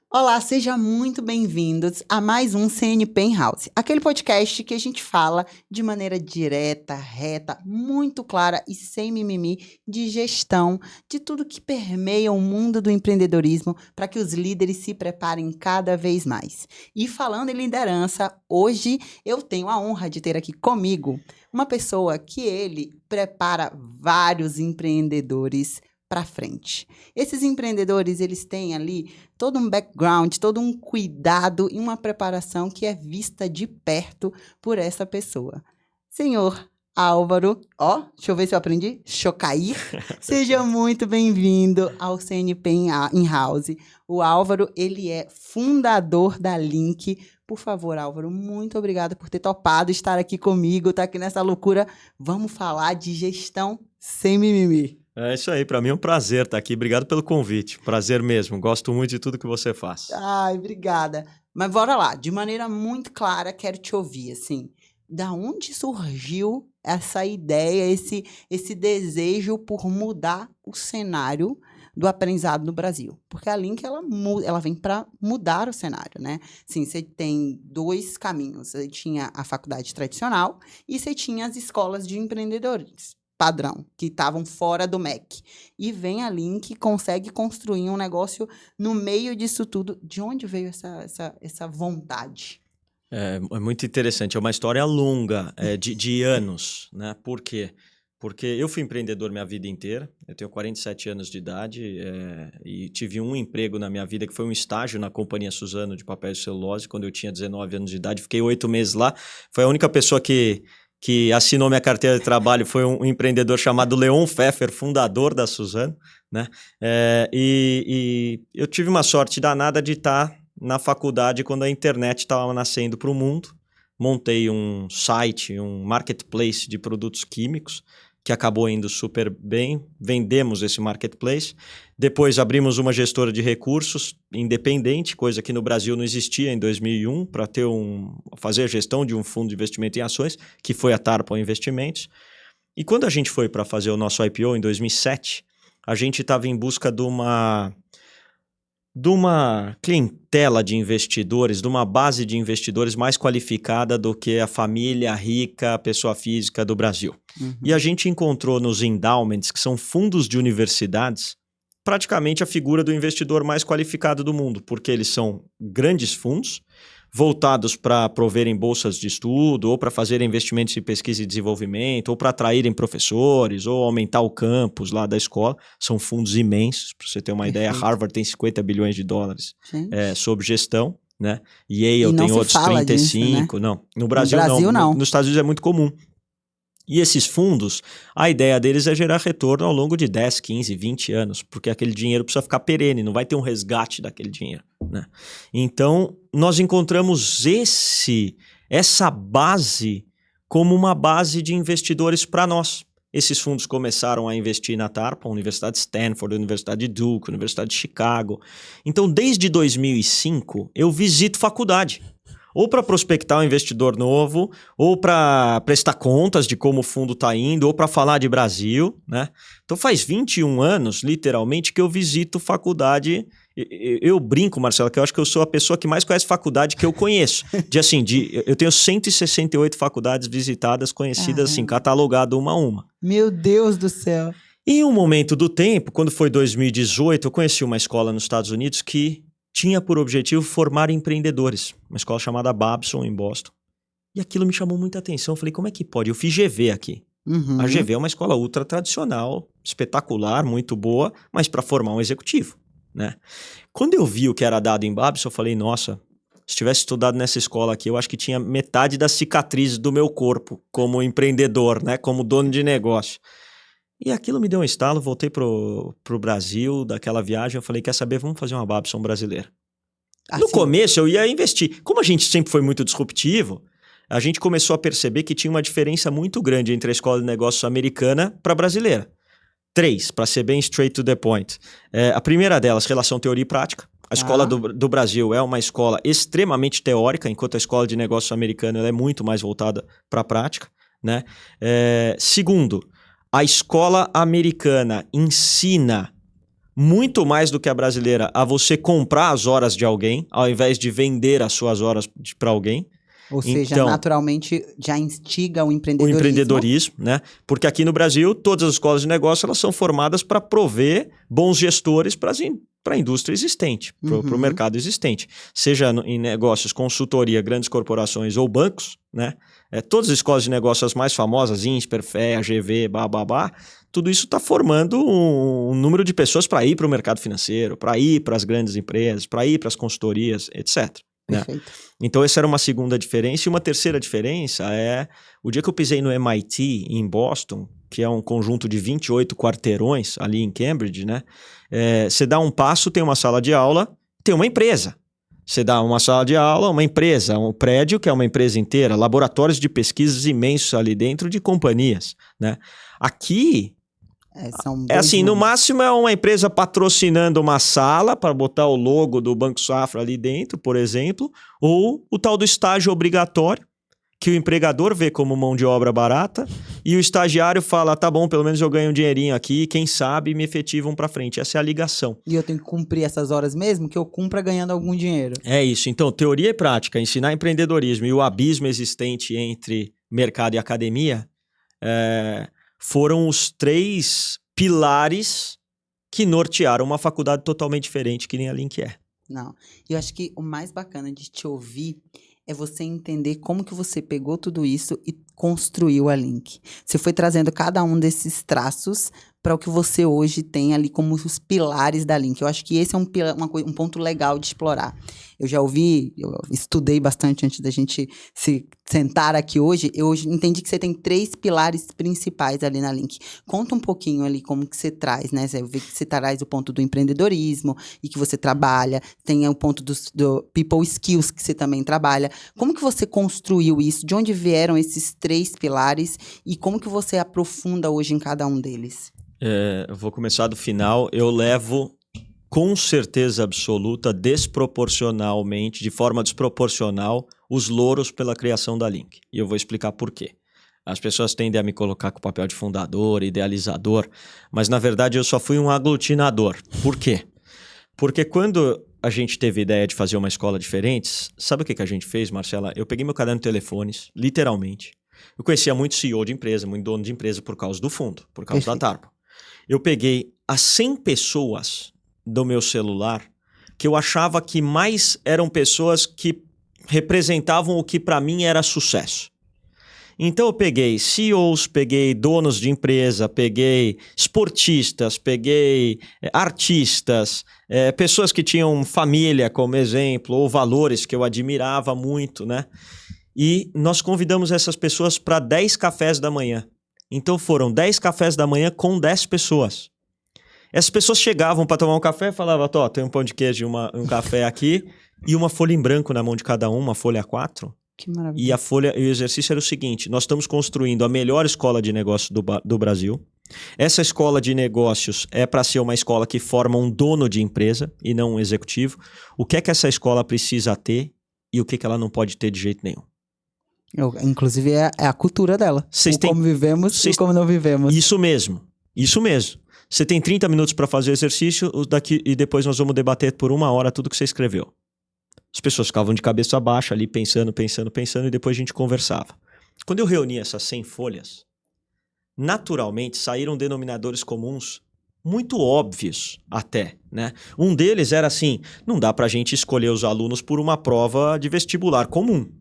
Olá, sejam muito bem-vindos a mais um CNP em House, aquele podcast que a gente fala de maneira direta, reta, muito clara e sem mimimi de gestão, de tudo que permeia o mundo do empreendedorismo para que os líderes se preparem cada vez mais. E falando em liderança, hoje eu tenho a honra de ter aqui comigo uma pessoa que ele prepara vários empreendedores para frente. Esses empreendedores, eles têm ali todo um background, todo um cuidado e uma preparação que é vista de perto por essa pessoa. Senhor Álvaro, deixa eu ver se eu aprendi, Chocair, seja muito bem-vindo ao CNP em House. O Álvaro, ele é fundador da Link. Por favor, Álvaro, muito obrigada por ter topado estar aqui comigo, estar aqui nessa loucura. Vamos falar de gestão sem mimimi. É isso aí, para mim é um prazer estar aqui. Obrigado pelo convite. Prazer mesmo. Gosto muito de tudo que você faz. Ai, obrigada. Mas bora lá, de maneira muito clara, quero te ouvir, assim, da onde surgiu essa ideia, esse desejo por mudar o cenário do aprendizado no Brasil? Porque a Link, ela vem para mudar o cenário, né? Sim, você tem dois caminhos. Você tinha a faculdade tradicional e você tinha as escolas de empreendedores padrão, que estavam fora do MEC. E vem a Link e consegue construir um negócio no meio disso tudo. De onde veio essa vontade? É muito interessante. É uma história longa, de anos, né? Por quê? Porque eu fui empreendedor minha vida inteira. Eu tenho 47 anos de idade e tive um emprego na minha vida que foi um estágio na Companhia Suzano de papel e celulose quando eu tinha 19 anos de idade. Fiquei 8 meses lá. Foi a única pessoa que assinou minha carteira de trabalho, foi um empreendedor chamado Leon Pfeffer, fundador da Suzano, né? E eu tive uma sorte danada de estar na faculdade quando a internet estava nascendo para o mundo. Montei um site, um marketplace de produtos químicos, que acabou indo super bem. Vendemos esse marketplace. Depois abrimos uma gestora de recursos independente, coisa que no Brasil não existia em 2001, para fazer a gestão de um fundo de investimento em ações, que foi a Tarpon Investimentos. E quando a gente foi para fazer o nosso IPO em 2007, a gente estava em busca de uma clientela de investidores, de uma base de investidores mais qualificada do que a família rica, a pessoa física do Brasil. Uhum. E a gente encontrou nos endowments, que são fundos de universidades, praticamente a figura do investidor mais qualificado do mundo, porque eles são grandes fundos, voltados para proverem bolsas de estudo, ou para fazerem investimentos em pesquisa e desenvolvimento, ou para atraírem professores, ou aumentar o campus lá da escola. São fundos imensos, para você ter uma ideia. Harvard tem 50 bilhões de dólares sob gestão, né? Yale tem outros 35. Disso, né? Não, no Brasil não. Nos Estados Unidos é muito comum. E esses fundos, a ideia deles é gerar retorno ao longo de 10, 15, 20 anos, porque aquele dinheiro precisa ficar perene, não vai ter um resgate daquele dinheiro, né? Então, nós encontramos essa base como uma base de investidores para nós. Esses fundos começaram a investir na Tarpon, Universidade de Stanford, Universidade de Duke, Universidade de Chicago. Então, desde 2005, eu visito faculdade. Ou para prospectar um investidor novo, ou para prestar contas de como o fundo está indo, ou para falar de Brasil, né? Então faz 21 anos, literalmente, que eu visito faculdade. Eu brinco, Marcelo, que eu acho que eu sou a pessoa que mais conhece faculdade que eu conheço. Eu tenho 168 faculdades visitadas, conhecidas assim, catalogado uma a uma. Meu Deus do céu! Em um momento do tempo, quando foi 2018, eu conheci uma escola nos Estados Unidos que tinha por objetivo formar empreendedores. Uma escola chamada Babson, em Boston. E aquilo me chamou muita atenção. Eu falei, como é que pode? Eu fiz GV aqui. Uhum. A GV é uma escola ultra tradicional, espetacular, muito boa, mas para formar um executivo, né? Quando eu vi o que era dado em Babson, eu falei, nossa, se tivesse estudado nessa escola aqui, eu acho que tinha metade das cicatrizes do meu corpo como empreendedor, né? Como dono de negócio. E aquilo me deu um estalo, voltei pro Brasil, daquela viagem, eu falei, quer saber, vamos fazer uma Babson brasileira. Assim. No começo eu ia investir. Como a gente sempre foi muito disruptivo, a gente começou a perceber que tinha uma diferença muito grande entre a escola de negócios americana para a brasileira. 3, para ser bem straight to the point. A primeira delas, relação teoria e prática. A escola do Brasil é uma escola extremamente teórica, enquanto a escola de negócios americana ela é muito mais voltada para a prática, né? Segundo, a escola americana ensina muito mais do que a brasileira, a você comprar as horas de alguém, ao invés de vender as suas horas para alguém. Ou seja, Então, naturalmente já instiga o o empreendedorismo. empreendedorismo, né? Porque aqui no Brasil, todas as escolas de negócio elas são formadas para prover bons gestores para a indústria existente, para o mercado existente. Seja em negócios, consultoria, grandes corporações ou bancos, né? Todas as escolas de negócio as mais famosas, INSPER, FEA, GV, bababá, tudo isso está formando um número de pessoas para ir para o mercado financeiro, para ir para as grandes empresas, para ir para as consultorias, etc. Né? Perfeito. Então, essa era uma segunda diferença. E uma terceira diferença é o dia que eu pisei no MIT, em Boston, que é um conjunto de 28 quarteirões ali em Cambridge, né? Você dá um passo, tem uma sala de aula, tem uma empresa. Você dá uma sala de aula, uma empresa, um prédio, que é uma empresa inteira, laboratórios de pesquisas imensos ali dentro de companhias, né? Aqui... São É assim, no máximo é uma empresa patrocinando uma sala para botar o logo do Banco Safra ali dentro, por exemplo, ou o tal do estágio obrigatório, que o empregador vê como mão de obra barata e o estagiário fala, tá bom, pelo menos eu ganho um dinheirinho aqui, quem sabe me efetivam para frente. Essa é a ligação. E eu tenho que cumprir essas horas mesmo, que eu cumpra ganhando algum dinheiro. É isso. Então, teoria e prática, ensinar empreendedorismo e o abismo existente entre mercado e academia foram os 3 pilares que nortearam uma faculdade totalmente diferente que nem a Link é. Não. E eu acho que o mais bacana de te ouvir é você entender como que você pegou tudo isso e construiu a Link. Você foi trazendo cada um desses traços para o que você hoje tem ali como os pilares da Link. Eu acho que esse é um ponto legal de explorar. Eu já ouvi, eu estudei bastante antes da gente se sentar aqui hoje. Eu hoje entendi que você tem 3 pilares principais ali na Link. Conta um pouquinho ali como que você traz, né? Eu vi que você traz o ponto do empreendedorismo e que você trabalha. Tem o ponto do people skills que você também trabalha. Como que você construiu isso? De onde vieram esses 3 pilares? E como que você aprofunda hoje em cada um deles? Eu vou começar do final. Eu levo, com certeza absoluta, desproporcionalmente, de forma desproporcional, os louros pela criação da Link. E eu vou explicar por quê. As pessoas tendem a me colocar com o papel de fundador, idealizador, mas na verdade eu só fui um aglutinador. Por quê? Porque quando a gente teve a ideia de fazer uma escola diferente, sabe o que a gente fez, Marcela? Eu peguei meu caderno de telefones, literalmente. Eu conhecia muito CEO de empresa, muito dono de empresa por causa do fundo, por causa da Tarpo. Eu peguei as 100 pessoas do meu celular que eu achava que mais eram pessoas que representavam o que para mim era sucesso. Então eu peguei CEOs, peguei donos de empresa, peguei esportistas, peguei artistas, pessoas que tinham família como exemplo, ou valores que eu admirava muito, né? E nós convidamos essas pessoas para 10 cafés da manhã. Então foram 10 cafés da manhã com 10 pessoas. Essas pessoas chegavam para tomar um café e falavam, Tó, tem um pão de queijo e um café aqui e uma folha em branco na mão de cada um, uma folha A4. Que maravilha. E o exercício era o seguinte, nós estamos construindo a melhor escola de negócios do Brasil. Essa escola de negócios é para ser uma escola que forma um dono de empresa e não um executivo. O que é que essa escola precisa ter e o que ela não pode ter de jeito nenhum? Inclusive é a cultura dela. Como vivemos e como não vivemos. Isso mesmo. Você tem 30 minutos para fazer o exercício e depois nós vamos debater por 1 hora tudo que você escreveu. As pessoas ficavam de cabeça baixa ali pensando e depois a gente conversava. Quando eu reuni essas 100 folhas, naturalmente saíram denominadores comuns muito óbvios até, né? Um deles era assim, não dá pra gente escolher os alunos por uma prova de vestibular comum.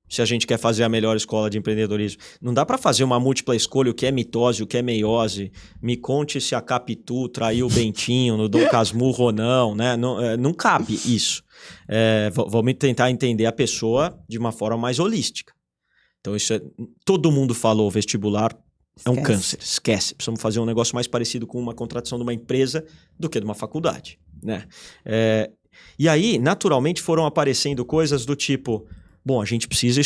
Se a gente quer fazer a melhor escola de empreendedorismo. Não dá para fazer uma múltipla escolha, o que é mitose, o que é meiose. Me conte se a Capitu traiu o Bentinho no Dom Casmurro ou não, né? Não cabe isso. Vamos tentar entender a pessoa de uma forma mais holística. Então, todo mundo falou vestibular é um câncer. Esquece. Precisamos fazer um negócio mais parecido com uma contratação de uma empresa do que de uma faculdade, né? E aí, naturalmente, foram aparecendo coisas do tipo... Bom, a gente precisa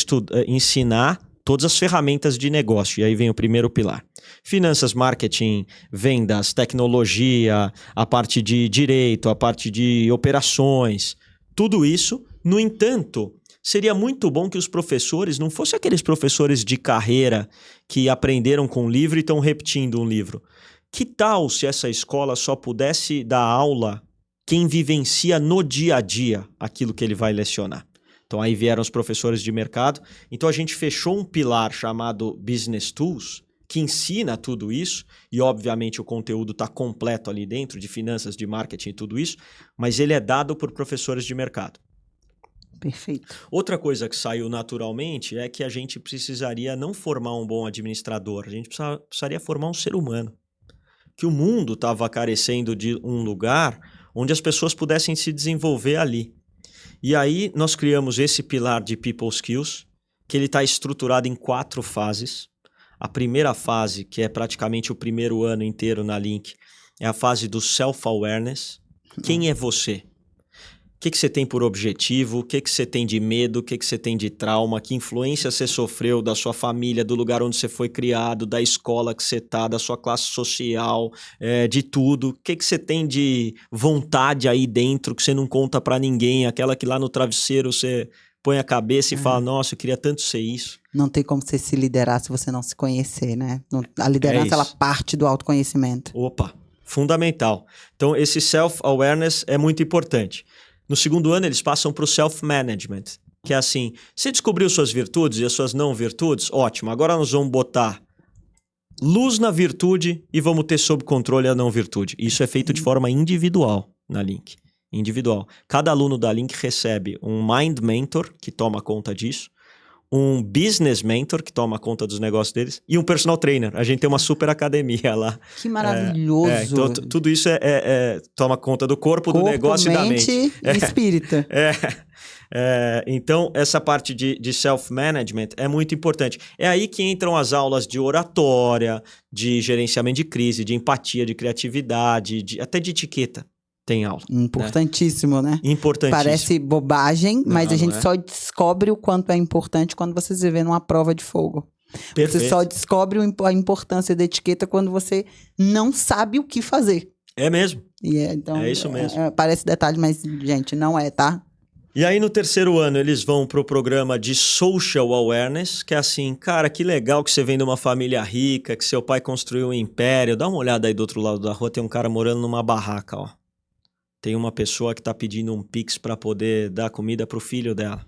ensinar todas as ferramentas de negócio. E aí vem o primeiro pilar. Finanças, marketing, vendas, tecnologia, a parte de direito, a parte de operações. Tudo isso, no entanto, seria muito bom que os professores não fossem aqueles professores de carreira que aprenderam com um livro e estão repetindo um livro. Que tal se essa escola só pudesse dar aula quem vivencia no dia a dia aquilo que ele vai lecionar? Então aí vieram os professores de mercado. Então a gente fechou um pilar chamado Business Tools, que ensina tudo isso, e obviamente o conteúdo está completo ali dentro, de finanças, de marketing e tudo isso, mas ele é dado por professores de mercado. Perfeito. Outra coisa que saiu naturalmente é que a gente precisaria não formar um bom administrador, a gente precisaria formar um ser humano. Que o mundo estava carecendo de um lugar onde as pessoas pudessem se desenvolver ali. E aí nós criamos esse pilar de People Skills, que ele está estruturado em 4 fases. A primeira fase, que é praticamente o primeiro ano inteiro na Link, é a fase do self-awareness. Quem é você? O que você tem por objetivo? O que você tem de medo? O que você tem de trauma? Que influência você sofreu da sua família, do lugar onde você foi criado, da escola que você está, da sua classe social, de tudo? O que você tem de vontade aí dentro que você não conta pra ninguém? Aquela que lá no travesseiro você põe a cabeça e fala, nossa, eu queria tanto ser isso. Não tem como você se liderar se você não se conhecer, né? A liderança, ela parte do autoconhecimento. Opa, fundamental. Então, esse self-awareness é muito importante. No segundo ano, eles passam para o self-management, que é assim, você descobriu suas virtudes e as suas não virtudes? Ótimo, agora nós vamos botar luz na virtude e vamos ter sob controle a não virtude. Isso é feito de forma individual na Link. Individual. Cada aluno da Link recebe um Mind Mentor, que toma conta disso, um Business Mentor, que toma conta dos negócios deles, e um Personal Trainer. A gente tem uma super academia lá. Que maravilhoso! Então, tudo isso toma conta do corpo, do negócio e da mente. E espírito. Então, essa parte de self-management é muito importante. É aí que entram as aulas de oratória, de gerenciamento de crise, de empatia, de criatividade, até de etiqueta. Tem aula. Importantíssimo, né? Importantíssimo. Parece bobagem, mas a gente só descobre o quanto é importante quando você se vê numa prova de fogo. Perfeito. Você só descobre a importância da etiqueta quando você não sabe o que fazer. É mesmo. Então, é isso mesmo. Parece detalhe, mas, gente, não é, tá? E aí, no terceiro ano, eles vão pro programa de Social Awareness, que é assim, cara, que legal que você vem de uma família rica, que seu pai construiu um império. Dá uma olhada aí do outro lado da rua, tem um cara morando numa barraca, ó. Tem uma pessoa que está pedindo um Pix para poder dar comida para o filho dela.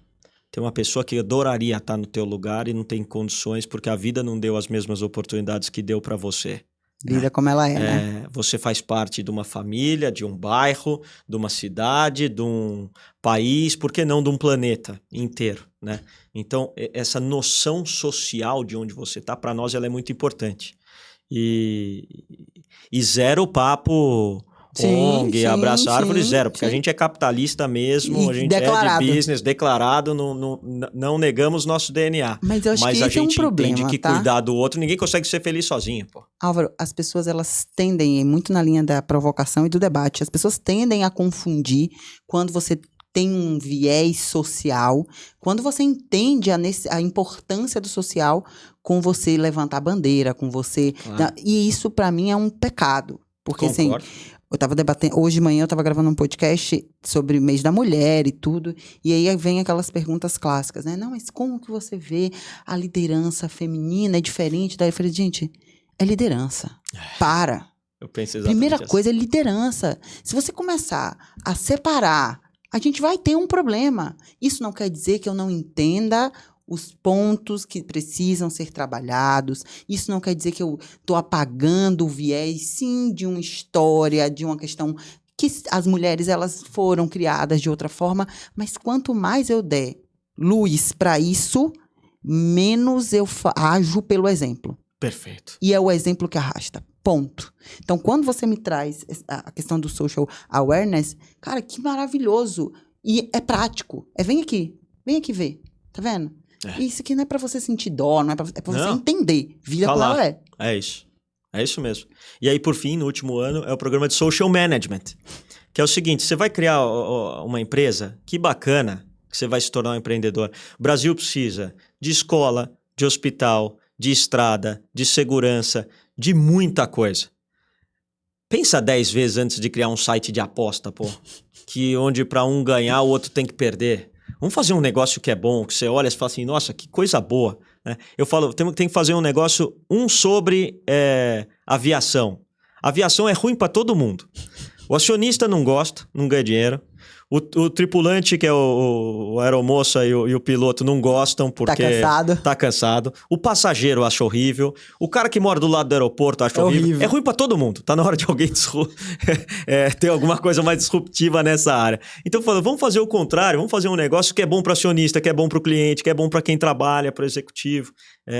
Tem uma pessoa que adoraria estar no teu lugar e não tem condições porque a vida não deu as mesmas oportunidades que deu para você. Vida como ela é, né? Você faz parte de uma família, de um bairro, de uma cidade, de um país, por que não de um planeta inteiro, né? Então, essa noção social de onde você está, para nós, ela é muito importante. E zero papo... ONG, abraça árvore, zero, porque a gente é capitalista mesmo, a gente é de business, declarado, não negamos nosso DNA. Mas eu acho que a gente é um problema, entende que cuidar do outro, ninguém consegue ser feliz sozinho, pô. Álvaro, as pessoas, elas tendem, muito na linha da provocação e do debate, as pessoas tendem a confundir quando você tem um viés social, quando você entende a importância do social com você levantar a bandeira, com você... Claro. E isso, pra mim, é um pecado. Porque, Concordo. assim... Eu tava debatendo, hoje de manhã eu tava gravando um podcast sobre mês da mulher e tudo, e aí vem aquelas perguntas clássicas, né? Não, mas como que você vê a liderança feminina é diferente? Daí eu falei, gente, é liderança. Para. Eu penso exatamente Primeira assim. coisa é liderança. Se você começar a separar, a gente vai ter um problema. Isso não quer dizer que eu não entenda os pontos que precisam ser trabalhados. Isso não quer dizer que eu estou apagando o viés, sim, de uma história, de uma questão que as mulheres elas foram criadas de outra forma, mas quanto mais eu der luz para isso, menos eu ajo pelo exemplo. Perfeito. E é o exemplo que arrasta. Ponto. Então, quando você me traz a questão do social awareness, cara, que maravilhoso. E é prático. Vem aqui ver. Tá vendo? Isso aqui não é pra você sentir dó, não é pra você entender. Vida como ela é. É isso. É isso mesmo. E aí, por fim, no último ano, é o programa de Social Management. Que é o seguinte, você vai criar uma empresa, que bacana que você vai se tornar um empreendedor. O Brasil precisa de escola, de hospital, de estrada, de segurança, de muita coisa. Pensa 10 vezes antes de criar um site de aposta, pô. Onde para um ganhar, o outro tem que perder. Vamos fazer um negócio que é bom, que você olha e fala assim, nossa, que coisa boa. Né? Eu falo, tem que fazer um negócio, sobre aviação. Aviação é ruim para todo mundo. O acionista não gosta, não ganha dinheiro. O tripulante, que é o aeromoça e o piloto, não gostam porque tá cansado. O passageiro acha horrível. O cara que mora do lado do aeroporto acha horrível. É ruim para todo mundo. Tá na hora de alguém ter alguma coisa mais disruptiva nessa área. Então, vamos fazer o contrário. Vamos fazer um negócio que é bom para acionista, que é bom para o cliente, que é bom para quem trabalha, para o executivo.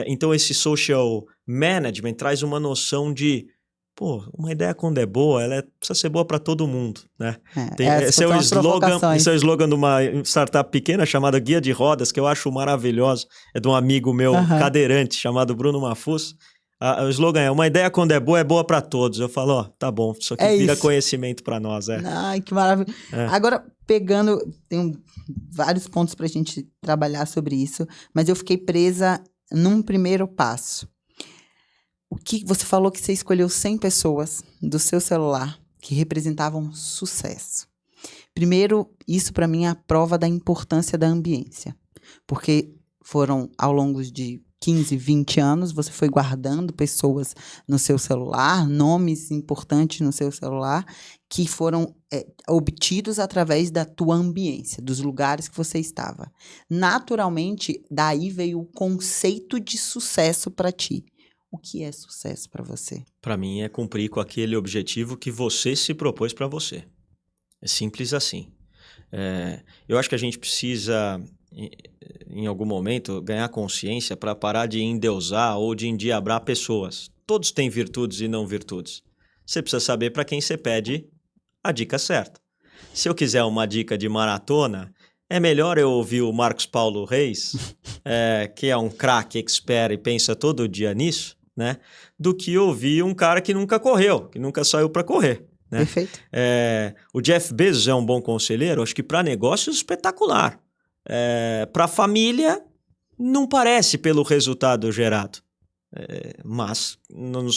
Então, esse social management traz uma noção de... Pô, uma ideia quando é boa, ela precisa ser boa para todo mundo, né? Esse é o slogan de uma startup pequena chamada Guia de Rodas, que eu acho maravilhoso. É de um amigo meu cadeirante chamado Bruno Mafus. O slogan é: uma ideia quando é boa para todos. Eu falo, tá bom, isso aqui vira conhecimento para nós. Ai, que maravilha. Agora, pegando, tem vários pontos para a gente trabalhar sobre isso, mas eu fiquei presa num primeiro passo. O que você falou que você escolheu 100 pessoas do seu celular que representavam sucesso. Primeiro, isso para mim é a prova da importância da ambiência. Porque foram ao longo de 15, 20 anos, você foi guardando pessoas no seu celular, nomes importantes no seu celular, que foram obtidos através da tua ambiência, dos lugares que você estava. Naturalmente, daí veio o conceito de sucesso para ti. O que é sucesso para você? Para mim é cumprir com aquele objetivo que você se propôs para você. É simples assim. Eu acho que a gente precisa, em algum momento, ganhar consciência para parar de endeusar ou de endiabrar pessoas. Todos têm virtudes e não virtudes. Você precisa saber para quem você pede a dica certa. Se eu quiser uma dica de maratona, é melhor eu ouvir o Marcos Paulo Reis, que é um craque expert e pensa todo dia nisso, né? Do que ouvir um cara que nunca correu, que nunca saiu para correr. Né? Perfeito. O Jeff Bezos é um bom conselheiro, acho que para negócios espetacular. Para família, não parece pelo resultado gerado. Mas não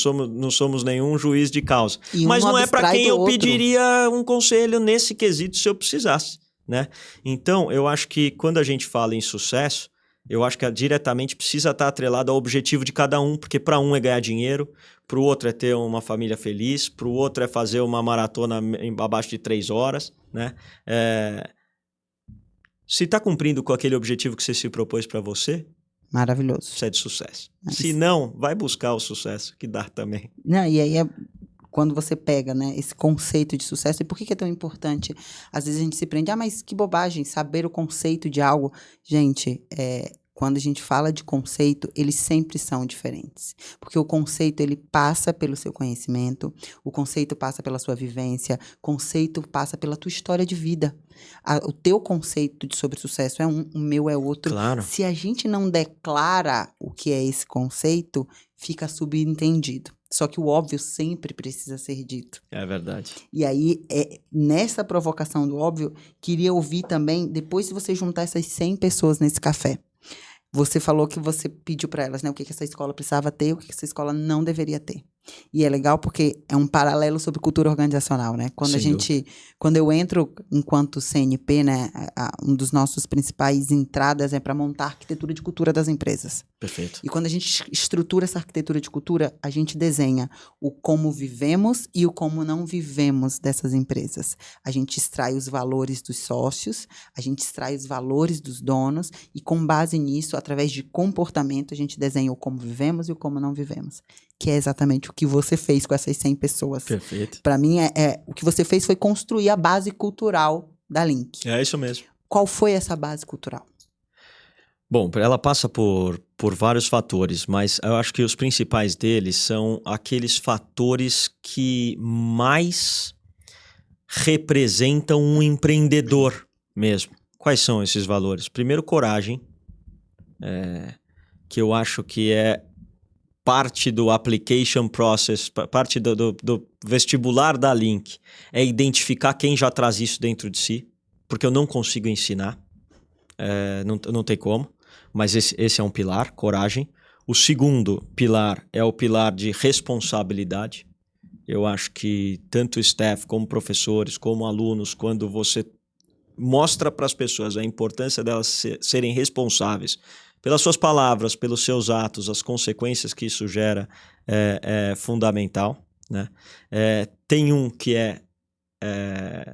somos nenhum juiz de causa. Mas não é para quem eu pediria um conselho nesse quesito se eu precisasse. Né? Então, eu acho que quando a gente fala em sucesso, eu acho que diretamente precisa estar atrelado ao objetivo de cada um, porque para um é ganhar dinheiro, para o outro é ter uma família feliz, para o outro é fazer uma maratona abaixo de 3 horas. Né? Se está cumprindo com aquele objetivo que você se propôs para você, maravilhoso. Isso é de sucesso. Se não, vai buscar o sucesso, que dá também. Não, e aí quando você pega, né, esse conceito de sucesso, e por que é tão importante? Às vezes a gente se prende, mas que bobagem, saber o conceito de algo. Gente, quando a gente fala de conceito, eles sempre são diferentes. Porque o conceito, ele passa pelo seu conhecimento, o conceito passa pela sua vivência, o conceito passa pela tua história de vida. O teu conceito sobre sucesso é um, o meu é outro. Claro. Se a gente não declara o que é esse conceito, fica subentendido. Só que o óbvio sempre precisa ser dito. É verdade. E aí, nessa provocação do óbvio, queria ouvir também, depois de você juntar essas 100 pessoas nesse café, você falou que você pediu para elas, né, o que essa escola precisava ter, o que essa escola não deveria ter. E é legal porque é um paralelo sobre cultura organizacional, né? Quando eu entro enquanto CNP, né, um dos nossos principais entradas é para montar a arquitetura de cultura das empresas. Perfeito. E quando a gente estrutura essa arquitetura de cultura, a gente desenha o como vivemos e o como não vivemos dessas empresas. A gente extrai os valores dos sócios, a gente extrai os valores dos donos e com base nisso, através de comportamento, a gente desenha o como vivemos e o como não vivemos. Que é exatamente o que você fez com essas 100 pessoas. Perfeito. Para mim, o que você fez foi construir a base cultural da Link. É isso mesmo. Qual foi essa base cultural? Bom, ela passa por vários fatores, mas eu acho que os principais deles são aqueles fatores que mais representam um empreendedor mesmo. Quais são esses valores? Primeiro, coragem, que eu acho que é parte do application process, parte do vestibular da Link, é identificar quem já traz isso dentro de si, porque eu não consigo ensinar, não tem como, mas esse é um pilar, coragem. O segundo pilar é o pilar de responsabilidade. Eu acho que tanto o staff, como professores, como alunos, quando você mostra para as pessoas a importância delas serem responsáveis pelas suas palavras, pelos seus atos, as consequências que isso gera é fundamental. né? Tem um que é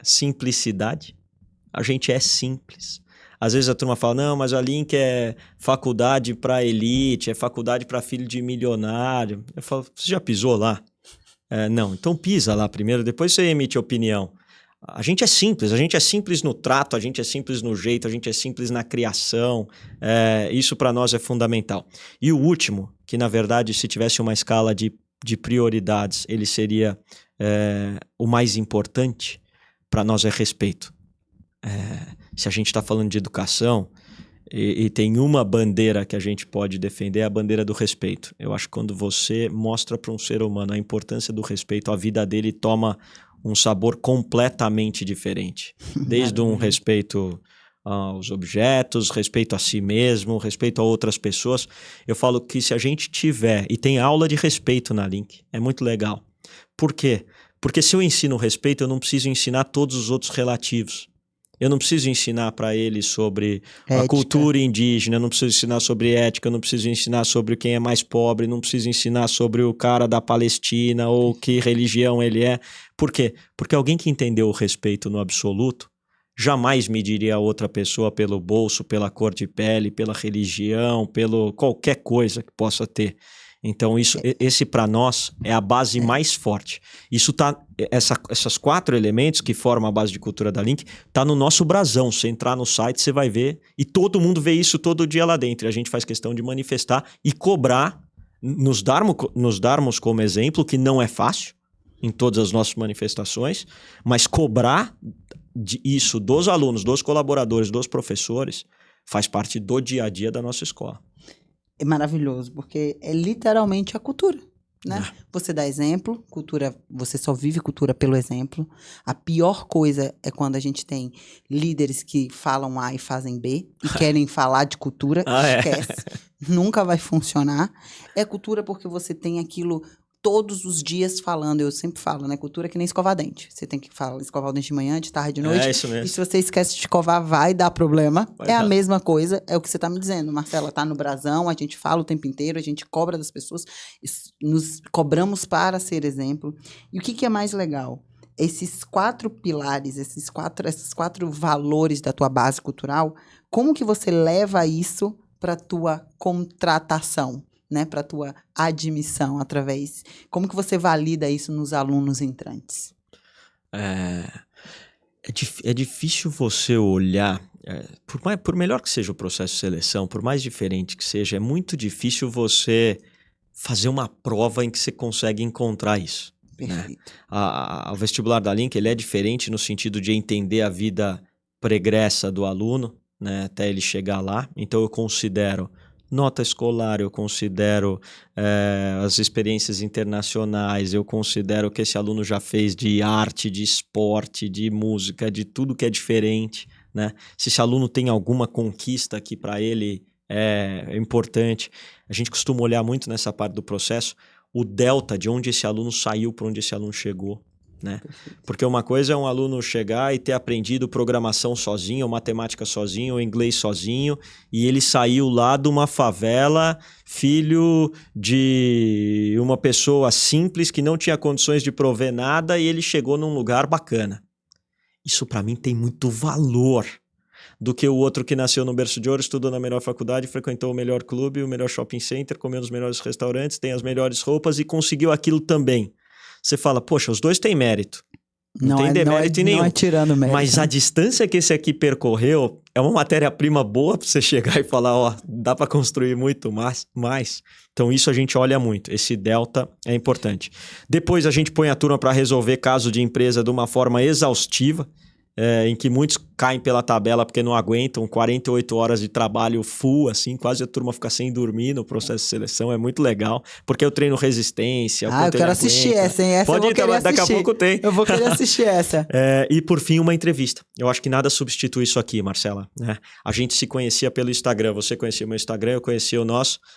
simplicidade. A gente é simples. Às vezes a turma fala, não, mas a Link é faculdade para elite, é faculdade para filho de milionário. Eu falo, você já pisou lá? Não, então pisa lá primeiro, depois você emite opinião. A gente é simples no trato, a gente é simples no jeito, a gente é simples na criação. Isso para nós é fundamental. E o último, que na verdade se tivesse uma escala de prioridades, ele seria o mais importante, para nós é respeito. Se a gente está falando de educação e tem uma bandeira que a gente pode defender, é a bandeira do respeito. Eu acho que quando você mostra para um ser humano a importância do respeito, a vida dele toma um sabor completamente diferente. Desde um respeito aos objetos, respeito a si mesmo, respeito a outras pessoas. Eu falo que se a gente tiver, e tem aula de respeito na Link, é muito legal. Por quê? Porque se eu ensino respeito, eu não preciso ensinar todos os outros relativos. Eu não preciso ensinar para ele sobre a cultura indígena, eu não preciso ensinar sobre ética, eu não preciso ensinar sobre quem é mais pobre, não preciso ensinar sobre o cara da Palestina ou que religião ele é. Por quê? Porque alguém que entendeu o respeito no absoluto jamais mediria a outra pessoa pelo bolso, pela cor de pele, pela religião, pelo qualquer coisa que possa ter. Então, esse para nós é a base mais forte. Essas 4 elementos que formam a base de cultura da Link tá no nosso brasão. Se entrar no site, você vai ver. E todo mundo vê isso todo dia lá dentro. E a gente faz questão de manifestar e cobrar, nos darmos como exemplo, que não é fácil em todas as nossas manifestações, mas cobrar isso dos alunos, dos colaboradores, dos professores, faz parte do dia a dia da nossa escola. É maravilhoso, porque é literalmente a cultura, né? Você dá exemplo, cultura, você só vive cultura pelo exemplo. A pior coisa é quando a gente tem líderes que falam A e fazem B e querem falar de cultura, esquece. Nunca vai funcionar. É cultura porque você tem aquilo todos os dias falando. Eu sempre falo, né? Cultura é que nem escovar dente. Você tem que escovar o dente de manhã, de tarde, de noite. É isso mesmo. E se você esquece de escovar, vai dar problema. A mesma coisa, é o que você tá me dizendo. Marcela, tá no brasão, a gente fala o tempo inteiro, a gente cobra das pessoas, nos cobramos para ser exemplo. E o que é mais legal? Esses 4 pilares, esses 4 valores da tua base cultural, como que você leva isso para tua contratação? Né, para a tua admissão como que você valida isso nos alunos entrantes? É difícil você olhar, por melhor que seja o processo de seleção, por mais diferente que seja, é muito difícil você fazer uma prova em que você consegue encontrar isso. Perfeito. Né? O vestibular da Link ele é diferente no sentido de entender a vida pregressa do aluno, né, até ele chegar lá. Então eu considero nota escolar, eu considero as experiências internacionais, eu considero o que esse aluno já fez de arte, de esporte, de música, de tudo que é diferente, né? Se esse aluno tem alguma conquista que para ele é importante. A gente costuma olhar muito nessa parte do processo o delta de onde esse aluno saiu para onde esse aluno chegou. Né? Porque uma coisa é um aluno chegar e ter aprendido programação sozinho, ou matemática sozinho, ou inglês sozinho, e ele saiu lá de uma favela, filho de uma pessoa simples que não tinha condições de prover nada, e ele chegou num lugar bacana. Isso para mim tem muito valor do que o outro que nasceu no berço de ouro, estudou na melhor faculdade, frequentou o melhor clube, o melhor shopping center, comeu nos melhores restaurantes, tem as melhores roupas e conseguiu aquilo também. Você fala, poxa, os dois têm mérito. Não tem demérito nenhum. Não é tirando mérito. Mas a distância que esse aqui percorreu é uma matéria-prima boa para você chegar e falar, ó, dá para construir muito mais. Então isso a gente olha muito. Esse delta é importante. Depois a gente põe a turma para resolver caso de empresa de uma forma exaustiva, em que muitos caem pela tabela porque não aguentam 48 horas de trabalho full, assim, quase a turma fica sem dormir no processo de seleção, é muito legal, porque eu treino resistência. Eu quero assistir essa, hein? Essa pode eu vou querer daqui assistir. A pouco tem. Eu vou querer assistir essa. E por fim, uma entrevista. Eu acho que nada substitui isso aqui, Marcela. Né? A gente se conhecia pelo Instagram, você conhecia o meu Instagram, eu conhecia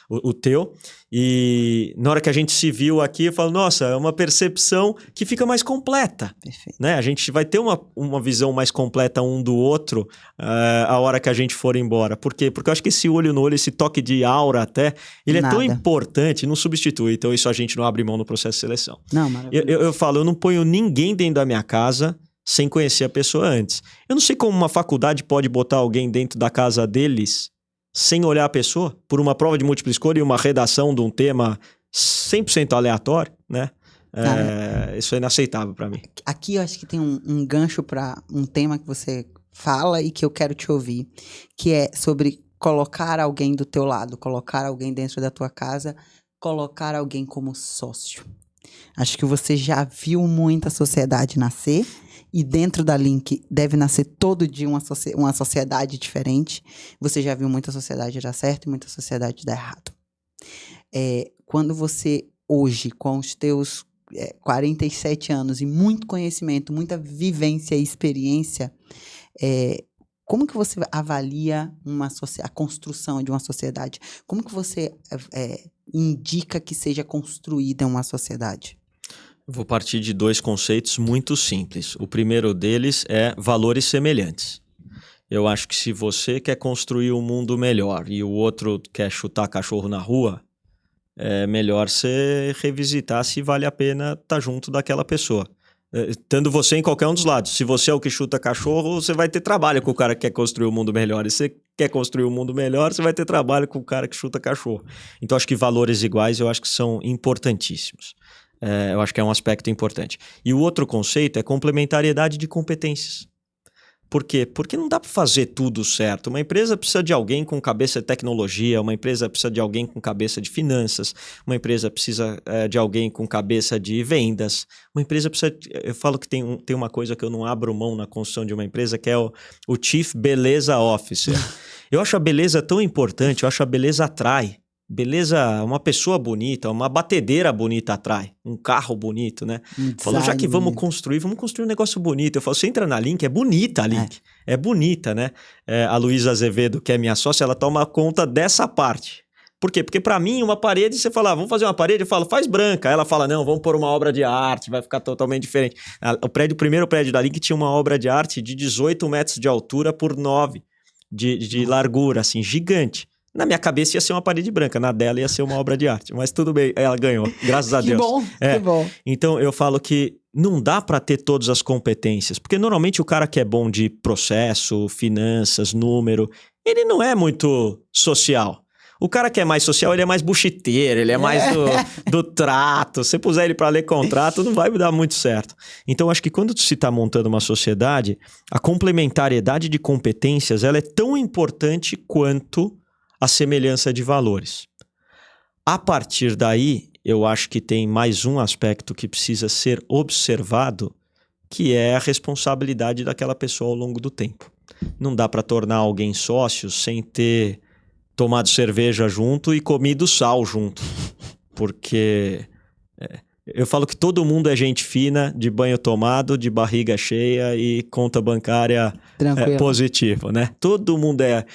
o teu, e na hora que a gente se viu aqui, eu falo, nossa, é uma percepção que fica mais completa. Perfeito. Né? A gente vai ter uma visão mais completa um do outro a hora que a gente for embora. Por quê? Porque eu acho que esse olho no olho, esse toque de aura até, ele é tão importante, não substitui. Então isso a gente não abre mão no processo de seleção. Não, eu falo, eu não ponho ninguém dentro da minha casa sem conhecer a pessoa antes. Eu não sei como uma faculdade pode botar alguém dentro da casa deles sem olhar a pessoa, por uma prova de múltipla escolha e uma redação de um tema 100% aleatório, né? Isso é inaceitável para mim. Aqui eu acho que tem um gancho para um tema que você fala e que eu quero te ouvir, que é sobre colocar alguém do teu lado, colocar alguém dentro da tua casa, colocar alguém como sócio. Acho que você já viu muita sociedade nascer e dentro da Link deve nascer todo dia uma sociedade diferente. Você já viu muita sociedade dar certo e muita sociedade dar errado. Quando você hoje, com os teus 47 anos e muito conhecimento, muita vivência e experiência, como que você avalia a construção de uma sociedade? Como que você indica que seja construída uma sociedade? Vou partir de 2 conceitos muito simples. O primeiro deles é valores semelhantes. Eu acho que se você quer construir um mundo melhor e o outro quer chutar cachorro na rua, é melhor você revisitar se vale a pena estar junto daquela pessoa. Tendo você em qualquer um dos lados. Se você é o que chuta cachorro, você vai ter trabalho com o cara que quer construir um mundo melhor. E se você quer construir um mundo melhor, você vai ter trabalho com o cara que chuta cachorro. Então, acho que valores iguais eu acho que são importantíssimos. Eu acho que é um aspecto importante. E o outro conceito é complementariedade de competências. Por quê? Porque não dá para fazer tudo certo. Uma empresa precisa de alguém com cabeça de tecnologia, uma empresa precisa de alguém com cabeça de finanças, uma empresa precisa de alguém com cabeça de vendas, uma empresa precisa... Eu falo que tem uma coisa que eu não abro mão na construção de uma empresa, que é o Chief Beleza Officer. Eu acho a beleza tão importante, eu acho a beleza atrai. Beleza, uma pessoa bonita, uma batedeira bonita atrai, um carro bonito, né? Falou, já que vamos construir um negócio bonito. Eu falo, você entra na Link, é bonita a Link, é bonita, né? A Luísa Azevedo, que é minha sócia, ela toma conta dessa parte. Por quê? Porque para mim, uma parede, você fala, vamos fazer uma parede, eu falo, faz branca. Aí ela fala, não, vamos pôr uma obra de arte, vai ficar totalmente diferente. O primeiro prédio da Link tinha uma obra de arte de 18 metros de altura por 9 de largura, assim, gigante. Na minha cabeça ia ser uma parede branca, na dela ia ser uma obra de arte. Mas tudo bem, ela ganhou, graças a Deus. Que bom. Então eu falo que não dá para ter todas as competências, porque normalmente o cara que é bom de processo, finanças, número, ele não é muito social. O cara que é mais social, ele é mais buchiteiro, ele é mais do trato. Se você puser ele para ler contrato, não vai dar muito certo. Então, acho que quando se está montando uma sociedade, a complementariedade de competências ela é tão importante quanto a semelhança de valores. A partir daí, eu acho que tem mais um aspecto que precisa ser observado, que é a responsabilidade daquela pessoa ao longo do tempo. Não dá para tornar alguém sócio sem ter tomado cerveja junto e comido sal junto. Porque eu falo que todo mundo é gente fina, de banho tomado, de barriga cheia e conta bancária positiva, né? Todo mundo é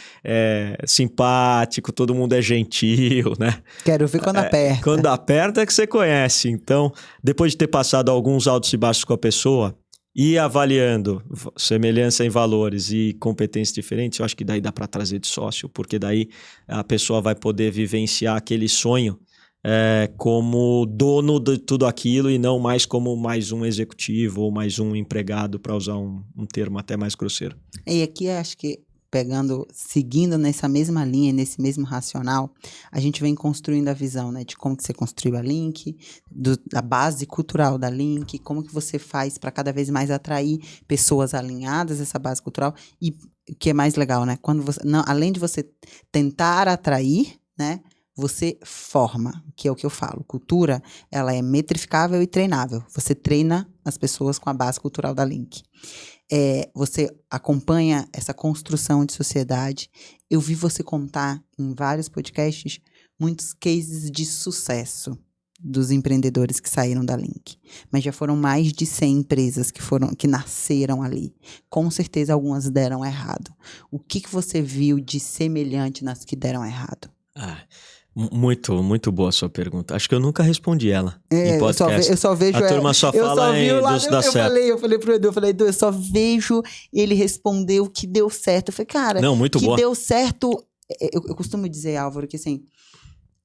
simpático, todo mundo é gentil, né? Quero ver quando aperta. Quando aperta é que você conhece. Então, depois de ter passado alguns altos e baixos com a pessoa e avaliando semelhança em valores e competências diferentes, eu acho que daí dá para trazer de sócio, porque daí a pessoa vai poder vivenciar aquele sonho como dono de tudo aquilo e não mais como mais um executivo ou mais um empregado, para usar um termo até mais grosseiro. E aqui acho que seguindo nessa mesma linha, nesse mesmo racional, a gente vem construindo a visão, né, de como que você construiu a Link, da base cultural da Link, como que você faz para cada vez mais atrair pessoas alinhadas a essa base cultural e o que é mais legal, né, quando você, não, além de você tentar atrair, né, você forma, que é o que eu falo. Cultura, ela é metrificável e treinável. Você treina as pessoas com a base cultural da Link. Você acompanha essa construção de sociedade. Eu vi você contar em vários podcasts muitos cases de sucesso dos empreendedores que saíram da Link. Mas já foram mais de 100 empresas que nasceram ali. Com certeza algumas deram errado. O que você viu de semelhante nas que deram errado? Muito boa a sua pergunta. Acho que eu nunca respondi ela em podcast. Eu só vejo a turma só fala da certo. Eu falei pro Edu, eu só vejo ele responder o que deu certo. Eu falei, cara, não, muito que boa. deu certo. Eu costumo dizer, Álvaro, que assim,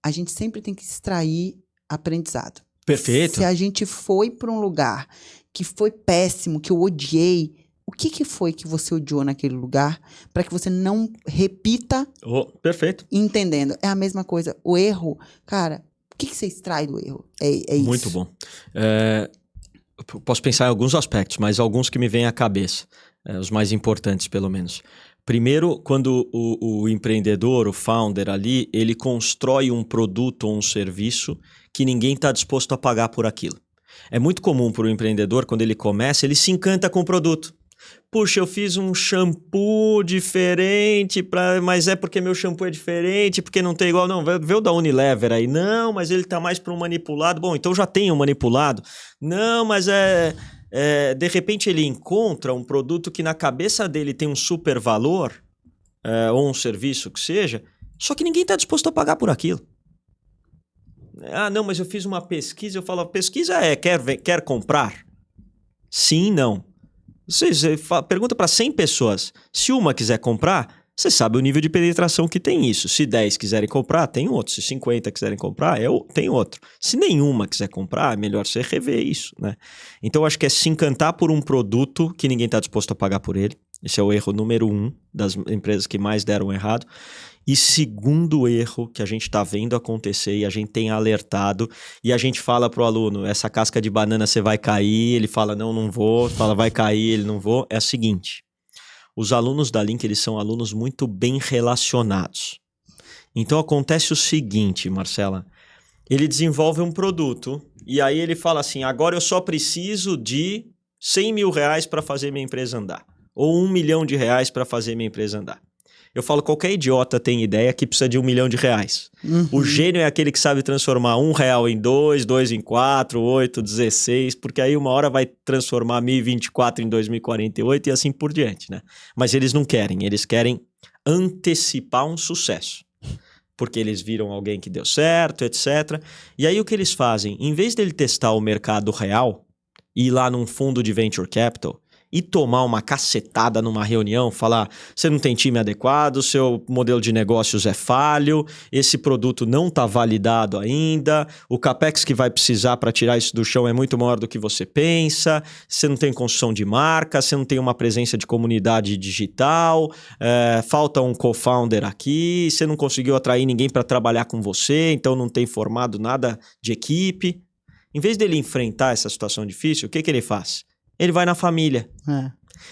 a gente sempre tem que extrair aprendizado. Perfeito. Se a gente foi para um lugar que foi péssimo, que eu odiei, o que foi que você odiou naquele lugar para que você não repita? Perfeito. Entendendo. É a mesma coisa. O erro, cara, o que você extrai do erro? É isso. Muito bom. Posso pensar em alguns aspectos, mas alguns que me vêm à cabeça. Os mais importantes, pelo menos. Primeiro, quando o empreendedor, o founder ali, ele constrói um produto ou um serviço que ninguém está disposto a pagar por aquilo. É muito comum para o empreendedor, quando ele começa, ele se encanta com o produto. Puxa, eu fiz um shampoo diferente, mas é porque meu shampoo é diferente, porque não tem igual. Não, vê o da Unilever aí. Não, mas ele tá mais para um manipulado. Bom, então já tem um manipulado. Não, mas de repente ele encontra um produto que na cabeça dele tem um super valor, ou um serviço que seja, só que ninguém está disposto a pagar por aquilo. Ah, não, mas eu fiz uma pesquisa. Eu falo, pesquisa quer comprar? Sim, não. Você pergunta para 100 pessoas, se uma quiser comprar, você sabe o nível de penetração que tem isso. Se 10 quiserem comprar, tem outro. Se 50 quiserem comprar, tem outro. Se nenhuma quiser comprar, é melhor você rever isso, né? Então, acho que é se encantar por um produto que ninguém está disposto a pagar por ele. Esse é o erro número 1 das empresas que mais deram errado. E segundo erro que a gente está vendo acontecer e a gente tem alertado e a gente fala pro aluno, essa casca de banana você vai cair, ele fala não vou, fala vai cair, ele não vou, é o seguinte, os alunos da Link, eles são alunos muito bem relacionados. Então acontece o seguinte, Marcela, ele desenvolve um produto e aí ele fala assim, agora eu só preciso de 100 mil reais para fazer minha empresa andar, ou 1 milhão de reais para fazer minha empresa andar. Eu falo, qualquer idiota tem ideia que precisa de 1 milhão de reais. Uhum. O gênio é aquele que sabe transformar 1 real em 2, 2 em 4, 8, 16, porque aí uma hora vai transformar 1024 em 2048 e assim por diante, né? Mas eles não querem, eles querem antecipar um sucesso. Porque eles viram alguém que deu certo, etc. E aí o que eles fazem? Em vez dele testar o mercado real, ir lá num fundo de venture capital e tomar uma cacetada numa reunião, falar, você não tem time adequado, seu modelo de negócios é falho, esse produto não está validado ainda, o capex que vai precisar para tirar isso do chão é muito maior do que você pensa, você não tem construção de marca, você não tem uma presença de comunidade digital, falta um co-founder aqui, você não conseguiu atrair ninguém para trabalhar com você, então não tem formado nada de equipe. Em vez dele enfrentar essa situação difícil, o que ele faz? Ele vai na família.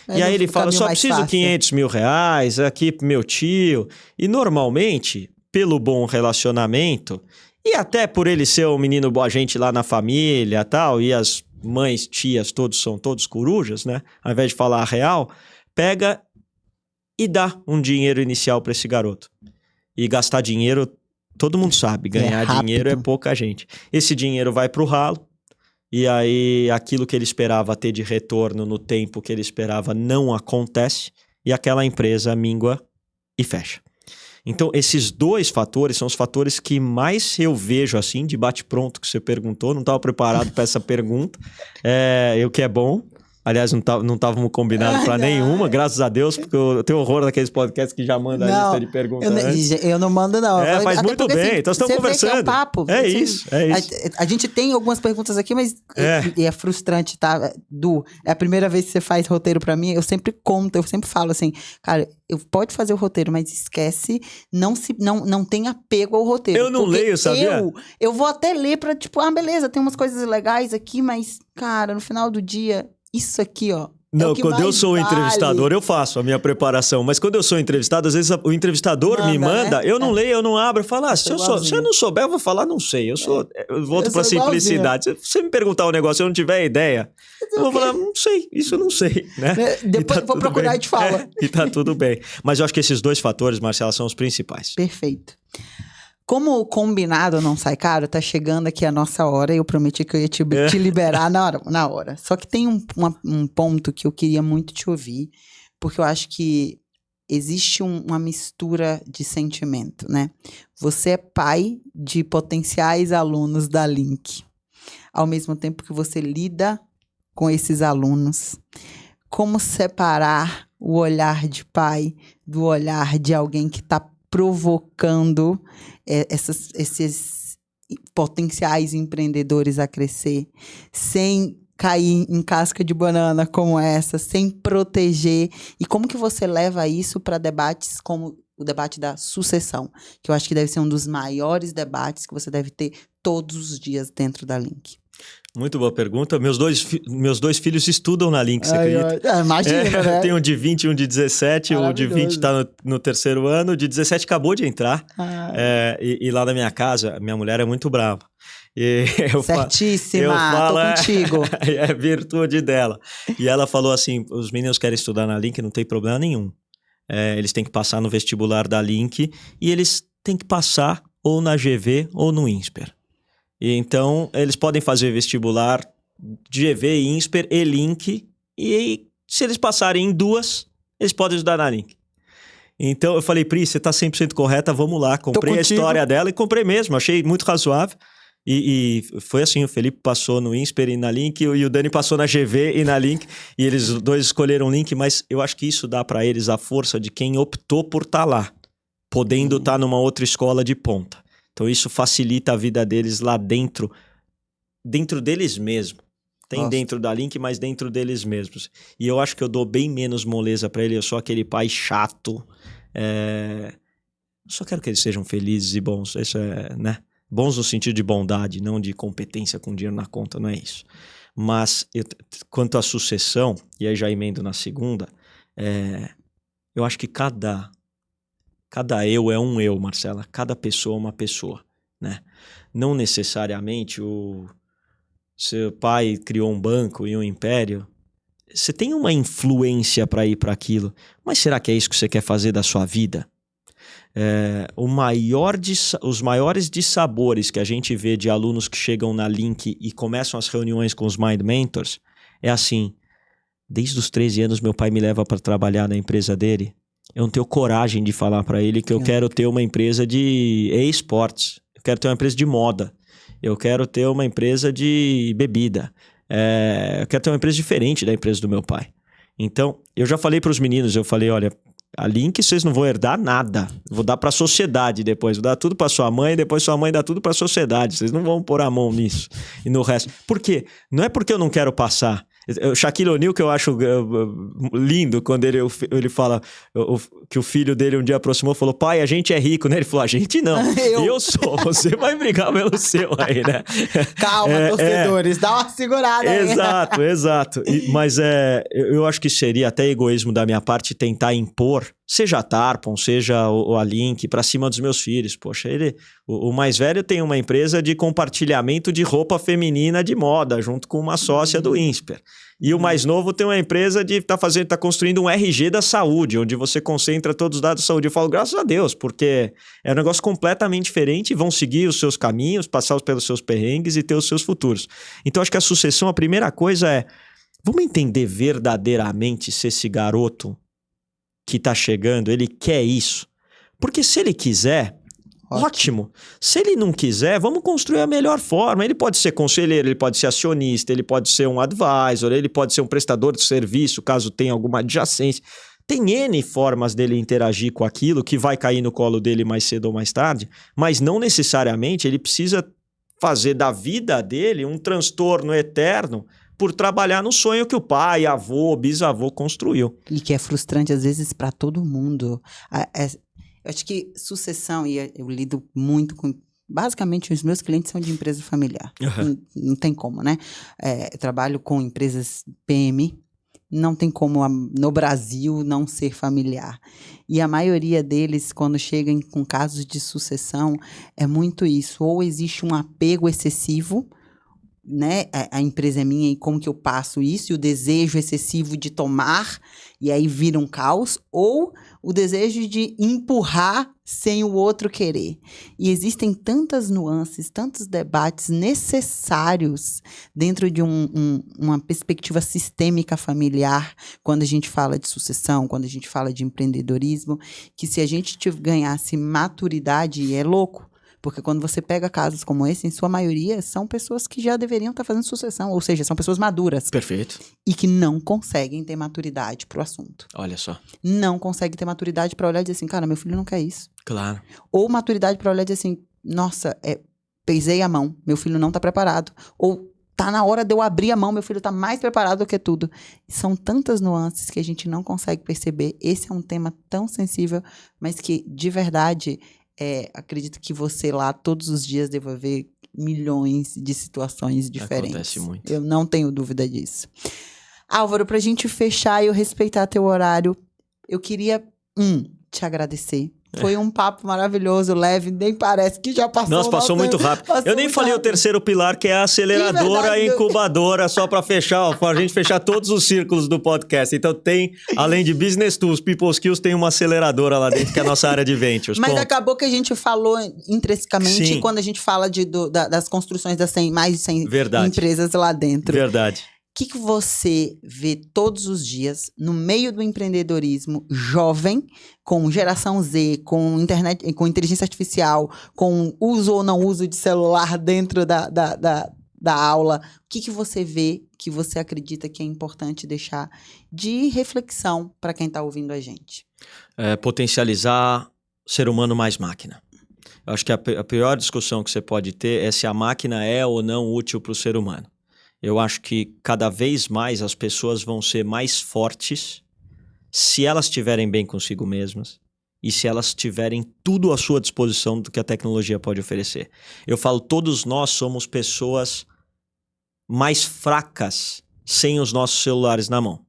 E aí ele fala, só preciso 500 mil reais aqui pro meu tio. E normalmente, pelo bom relacionamento, e até por ele ser um menino boa gente lá na família e tal, e as mães, tias, são todos corujas, né? Ao invés de falar a real, pega e dá um dinheiro inicial para esse garoto. E gastar dinheiro, todo mundo sabe, ganhar dinheiro é pouca gente. Esse dinheiro vai pro ralo. E aí aquilo que ele esperava ter de retorno no tempo que ele esperava não acontece e aquela empresa mingua e fecha. Então esses dois fatores são os fatores que mais eu vejo assim de bate-pronto que você perguntou, não estava preparado para essa pergunta, o que é bom. Aliás, não estávamos combinados para nenhuma, graças a Deus, porque eu tenho horror daqueles podcasts que já mandam a lista de perguntas. Eu não mando, não. Faz muito bem, assim, então estamos conversando. É um papo. Isso. A gente tem algumas perguntas aqui, mas e é frustrante, tá? É a primeira vez que você faz roteiro para mim, eu sempre falo assim, cara, pode fazer o roteiro, mas esquece, não tem apego ao roteiro. Eu não leio, sabia? Eu vou até ler pra, beleza, tem umas coisas legais aqui, mas, cara, no final do dia... Isso aqui, ó. Não, quando eu sou entrevistador, eu faço a minha preparação. Mas quando eu sou entrevistado, às vezes o entrevistador me manda, né? Eu não leio, eu não abro. Eu falo, se eu não souber, eu vou falar, não sei. Eu volto pra simplicidade. Se você me perguntar um negócio e eu não tiver ideia, eu vou falar, não sei, isso eu não sei. Né? Depois eu vou procurar e te falo. E tá tudo bem. Mas eu acho que esses dois fatores, Marcela, são os principais. Perfeito. Como combinado não sai caro, tá chegando aqui a nossa hora e eu prometi que eu ia te liberar na hora. Só que tem um ponto que eu queria muito te ouvir, porque eu acho que existe uma mistura de sentimento, né? Você é pai de potenciais alunos da Link. Ao mesmo tempo que você lida com esses alunos. Como separar o olhar de pai do olhar de alguém que está provocando esses potenciais empreendedores a crescer, sem cair em casca de banana como essa, sem proteger? E como que você leva isso para debates como o debate da sucessão, que eu acho que deve ser um dos maiores debates que você deve ter todos os dias dentro da Link? Muito boa pergunta. Meus dois filhos estudam na Link, você acredita? Imagina, né? Tem um de 20 e um de 17. O de 20 está no terceiro ano, o de 17 acabou de entrar. E lá na minha casa, minha mulher é muito brava. Certíssima, tô contigo. É virtude dela. E ela falou assim, os meninos querem estudar na Link, não tem problema nenhum. Eles têm que passar no vestibular da Link e eles têm que passar ou na GV ou no INSPER. E então, eles podem fazer vestibular de GV, INSPER e Link. E se eles passarem em duas, eles podem estudar na Link. Então, eu falei, Pri, você tá 100% correta, vamos lá. Comprei a história dela e comprei mesmo. Achei muito razoável. E foi assim, o Felipe passou no INSPER e na Link, e o Dani passou na GV e na Link. E eles dois escolheram Link, mas eu acho que isso dá para eles a força de quem optou por estar lá, podendo estar numa outra escola de ponta. Então isso facilita a vida deles lá dentro deles mesmos. Tem dentro da Link, mas dentro deles mesmos. E eu acho que eu dou bem menos moleza para ele. Eu sou aquele pai chato. Eu só quero que eles sejam felizes e bons. Isso é, né? Bons no sentido de bondade, não de competência com dinheiro na conta, não é isso. Mas quanto à sucessão, e aí já emendo na segunda, eu acho que cada eu é um eu, Marcela. Cada pessoa é uma pessoa, né? Não necessariamente o seu pai criou um banco e um império. Você tem uma influência para ir para aquilo. Mas será que é isso que você quer fazer da sua vida? Os maiores dissabores que a gente vê de alunos que chegam na Link e começam as reuniões com os Mind Mentors é assim: desde os 13 anos meu pai me leva para trabalhar na empresa dele. Eu não tenho coragem de falar para ele que eu quero ter uma empresa de esportes. Eu quero ter uma empresa de moda. Eu quero ter uma empresa de bebida. Eu quero ter uma empresa diferente da empresa do meu pai. Então, eu já falei para os meninos, eu falei, olha, a Link vocês não vão herdar nada. Vou dar para a sociedade depois. Vou dar tudo para sua mãe, depois sua mãe dá tudo para a sociedade. Vocês não vão pôr a mão nisso e no resto. Por quê? Não é porque eu não quero passar. O Shaquille O'Neal, que eu acho lindo, quando ele fala que o filho dele um dia aproximou e falou, pai, a gente é rico, né? Ele falou, a gente não, eu sou, você vai brigar pelo seu aí, né? Calma, torcedores, dá uma segurada aí. Exato. Mas eu acho que seria até egoísmo da minha parte tentar impor, seja a Tarpon, seja a Link, pra cima dos meus filhos. Poxa, o mais velho tem uma empresa de compartilhamento de roupa feminina de moda, junto com uma sócia do INSPER. E o mais novo tem uma empresa de tá construindo um RG da saúde, onde você concentra todos os dados de saúde. Eu falo, graças a Deus, porque é um negócio completamente diferente e vão seguir os seus caminhos, passar pelos seus perrengues e ter os seus futuros. Então, acho que a sucessão, a primeira coisa vamos entender verdadeiramente se esse garoto que tá chegando, ele quer isso. Porque se ele quiser, ótimo. Se ele não quiser, vamos construir a melhor forma. Ele pode ser conselheiro, ele pode ser acionista, ele pode ser um advisor, ele pode ser um prestador de serviço, caso tenha alguma adjacência. Tem N formas dele interagir com aquilo que vai cair no colo dele mais cedo ou mais tarde, mas não necessariamente ele precisa fazer da vida dele um transtorno eterno por trabalhar no sonho que o pai, avô, bisavô construiu. E que é frustrante às vezes para todo mundo. Eu acho que sucessão, e eu lido muito com... Basicamente, os meus clientes são de empresa familiar. Uhum. Não tem como, né? Eu trabalho com empresas PMI. Não tem como no Brasil não ser familiar. E a maioria deles, quando chegam com casos de sucessão, é muito isso. Ou existe um apego excessivo né, a empresa é minha e como que eu passo isso, e o desejo excessivo de tomar, e aí vira um caos, ou o desejo de empurrar sem o outro querer. E existem tantas nuances, tantos debates necessários dentro de uma perspectiva sistêmica familiar, quando a gente fala de sucessão, quando a gente fala de empreendedorismo, que se a gente ganhasse maturidade, e é louco, porque quando você pega casos como esse, em sua maioria, são pessoas que já deveriam estar fazendo sucessão, ou seja, são pessoas maduras. Perfeito. E que não conseguem ter maturidade para o assunto. Olha só. Não conseguem ter maturidade para olhar e dizer assim, cara, meu filho não quer isso. Claro. Ou maturidade para olhar e dizer assim, nossa, pesei a mão, meu filho não está preparado. Ou tá na hora de eu abrir a mão, meu filho está mais preparado do que tudo. São tantas nuances que a gente não consegue perceber. Esse é um tema tão sensível, mas que, de verdade, acredito que você lá todos os dias deva ver milhões de situações diferentes. Acontece muito. Eu não tenho dúvida disso. Álvaro, pra gente fechar e eu respeitar teu horário, eu queria, te agradecer. Foi um papo maravilhoso, leve, nem parece que já passou. Nossa, passou muito rápido. Eu nem falei o terceiro pilar, que é a aceleradora e incubadora, só para fechar, pra gente fechar todos os círculos do podcast. Então tem, além de Business Tools, People Skills, tem uma aceleradora lá dentro, que é a nossa área de ventures. Mas acabou que a gente falou intrinsecamente, Sim. Quando a gente fala das construções das mais de 100 Verdade. empresas lá dentro. Verdade. O que você vê todos os dias no meio do empreendedorismo jovem, com geração Z, com internet, com inteligência artificial, com uso ou não uso de celular dentro da aula? O que você vê que você acredita que é importante deixar de reflexão para quem está ouvindo a gente? Potencializar ser humano mais máquina. Eu acho que a pior discussão que você pode ter é se a máquina é ou não útil para o ser humano. Eu acho que cada vez mais as pessoas vão ser mais fortes se elas estiverem bem consigo mesmas e se elas tiverem tudo à sua disposição do que a tecnologia pode oferecer. Eu falo, todos nós somos pessoas mais fracas sem os nossos celulares na mão.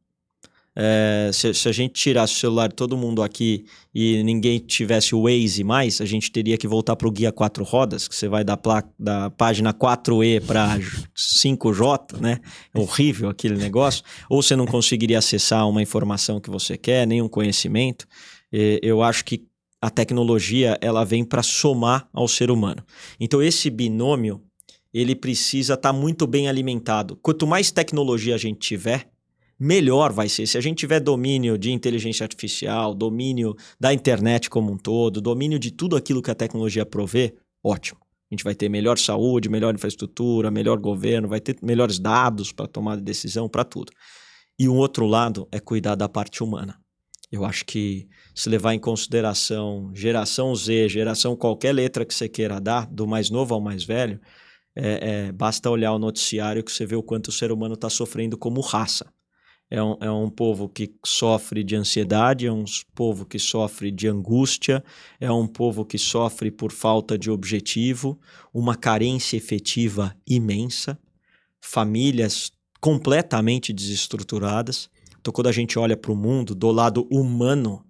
Se a gente tirasse o celular de todo mundo aqui e ninguém tivesse o Waze mais, a gente teria que voltar para o guia 4 rodas, que você vai da página 4E para 5J, né? É horrível aquele negócio. Ou você não conseguiria acessar uma informação que você quer, nem um conhecimento. Eu acho que a tecnologia ela vem para somar ao ser humano. Então esse binômio ele precisa estar muito bem alimentado. Quanto mais tecnologia a gente tiver, melhor vai ser. Se a gente tiver domínio de inteligência artificial, domínio da internet como um todo, domínio de tudo aquilo que a tecnologia provê, ótimo. A gente vai ter melhor saúde, melhor infraestrutura, melhor governo, vai ter melhores dados para tomar decisão, para tudo. E um outro lado é cuidar da parte humana. Eu acho que se levar em consideração geração Z, geração qualquer letra que você queira dar, do mais novo ao mais velho, basta olhar o noticiário que você vê o quanto o ser humano está sofrendo como raça. É um povo que sofre de ansiedade, é um povo que sofre de angústia, é um povo que sofre por falta de objetivo, uma carência efetiva imensa, famílias completamente desestruturadas. Então, quando a gente olha para o mundo, do lado humano,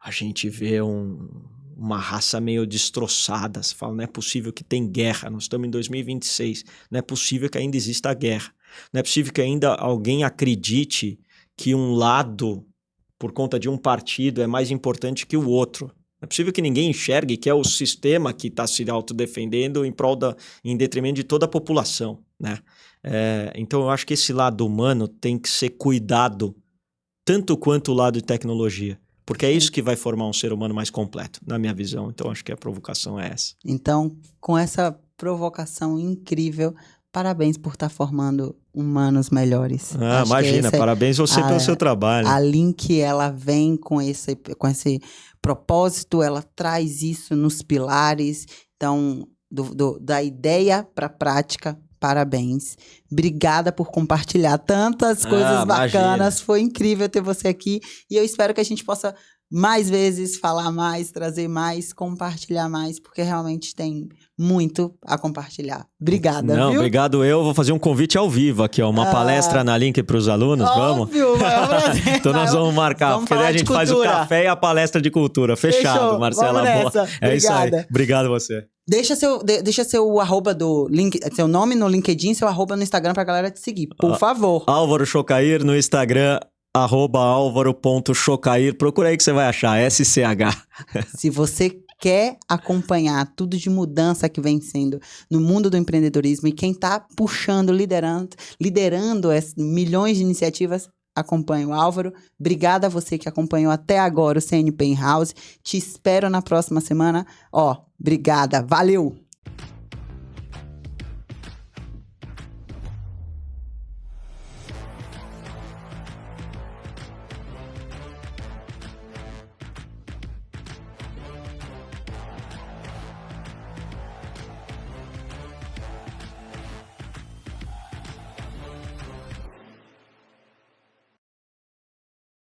a gente vê uma raça meio destroçada. Você fala, não é possível que tem guerra, nós estamos em 2026, não é possível que ainda exista guerra. Não é possível que ainda alguém acredite que um lado, por conta de um partido, é mais importante que o outro. Não é possível que ninguém enxergue que é o sistema que está se autodefendendo em detrimento de toda a população, né? Então, eu acho que esse lado humano tem que ser cuidado tanto quanto o lado de tecnologia. Porque é isso que vai formar um ser humano mais completo, na minha visão. Então, acho que a provocação é essa. Então, com essa provocação incrível, parabéns por estar formando humanos melhores. Imagina, parabéns você pelo seu trabalho. A Link, ela vem com esse propósito, ela traz isso nos pilares. Então, da ideia para a prática, parabéns. Obrigada por compartilhar tantas coisas bacanas. Imagina. Foi incrível ter você aqui. E eu espero que a gente possa mais vezes, falar mais, trazer mais, compartilhar mais, porque realmente tem muito a compartilhar. Obrigada, Não, viu? obrigado. Eu vou fazer um convite ao vivo aqui, ó. Uma palestra na Link para os alunos, vamos? Óbvio, maior prazer. Então nós vamos marcar, Vamos porque daí falar a de gente faz o cultura. café e a palestra de cultura. Fechado, Fechou, Marcela. vamos Boa. nessa. É isso aí. Obrigada. Obrigado você. Deixa seu arroba do link, seu nome no LinkedIn, seu arroba no Instagram pra galera te seguir, por favor. Álvaro Chocair no Instagram, @alvaro.chocair. Procura aí que você vai achar, SCH. Se você quer acompanhar tudo de mudança que vem sendo no mundo do empreendedorismo e quem tá puxando, liderando milhões de iniciativas, acompanhe o Álvaro. Obrigada a você que acompanhou até agora o CNP in House. Te espero na próxima semana. Obrigada. Valeu!